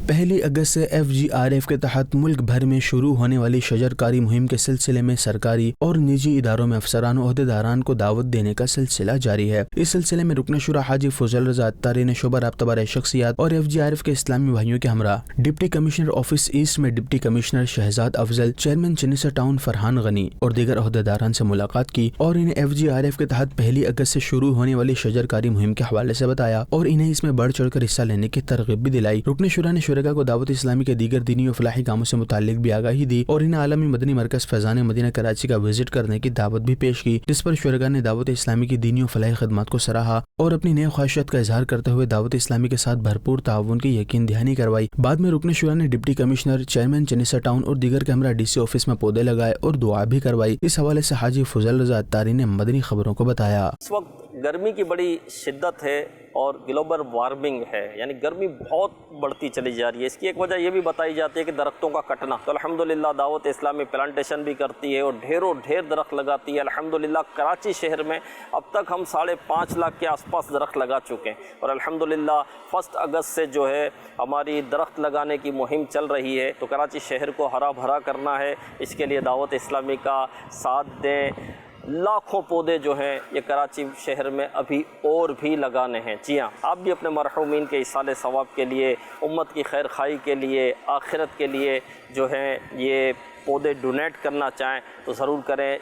پہلی اگست سے FGRF کے تحت ملک بھر میں شروع ہونے والی شجرکاری مہم کے سلسلے میں سرکاری اور نجی اداروں میں افسران و عہدیداران کو دعوت دینے کا سلسلہ جاری ہے۔ اس سلسلے میں رکن شورا حاجی فضل رضا اتاری نے شعبہ رابطہ برائے شخصیات اور FGRF کے اسلامی بھائیوں کے ہمراہ ڈپٹی کمشنر آفس ایسٹ میں ڈپٹی کمشنر شہزاد افضل، چیئرمین چنیسا ٹاؤن فرحان غنی اور دیگر عہدیداران سے ملاقات کی اور انہیں FGRF کے تحت پہلی اگست سے شروع ہونے والی شجرکاری مہم کے حوالے سے بتایا اور انہیں اس میں بڑھ چڑھ کر حصہ لینے کی ترغیب بھی دلائی۔ رکن شورا نے شرکاء کو دعوت اسلامی کے دیگر دینی و فلاحی کاموں سے متعلق بھی آگاہی دی اور انہیں عالمی مدنی مرکز فیضان مدینہ کراچی کا وزٹ کرنے کی دعوت بھی پیش کی، جس پر شرکاء نے دعوت اسلامی کی دینی و فلاحی خدمات کو سراہا اور اپنی نیک خواہشات کا اظہار کرتے ہوئے دعوت اسلامی کے ساتھ بھرپور تعاون کی یقین دہانی کروائی۔ بعد میں رکن شورا نے ڈپٹی کمشنر، چیئرمین چنیسا ٹاؤن اور دیگر کے ہمراہ DC آفس میں پودے لگائے اور دعا بھی کروائی۔ اس حوالے سے حاجی فضل رضا اتاری نے مدنی خبروں کو بتایا۔ اس وقت گرمی کی بڑی شدت ہے اور گلوبل وارمنگ ہے، یعنی گرمی بہت بڑھتی چلی جا رہی ہے۔ اس کی ایک وجہ یہ بھی بتائی جاتی ہے کہ درختوں کا کٹنا۔ تو الحمدللہ دعوت اسلامی پلانٹیشن بھی کرتی ہے اور ڈھیر درخت لگاتی ہے۔ الحمدللہ کراچی شہر میں اب تک ہم 5.5 لاکھ کے آس پاس درخت لگا چکے ہیں اور الحمدللہ 1 اگست سے جو ہے ہماری درخت لگانے کی مہم چل رہی ہے۔ تو کراچی شہر کو ہرا بھرا کرنا ہے، اس کے لیے دعوت اسلامی کا ساتھ دیں۔ لاکھوں پودے جو ہیں یہ کراچی شہر میں ابھی اور بھی لگانے ہیں۔ جی ہاں، آپ بھی اپنے مرحومین کے ایصال ثواب کے لیے، امت کی خیر خواہی کے لیے، آخرت کے لیے جو ہیں یہ پودے ڈونیٹ کرنا چاہیں تو ضرور کریں۔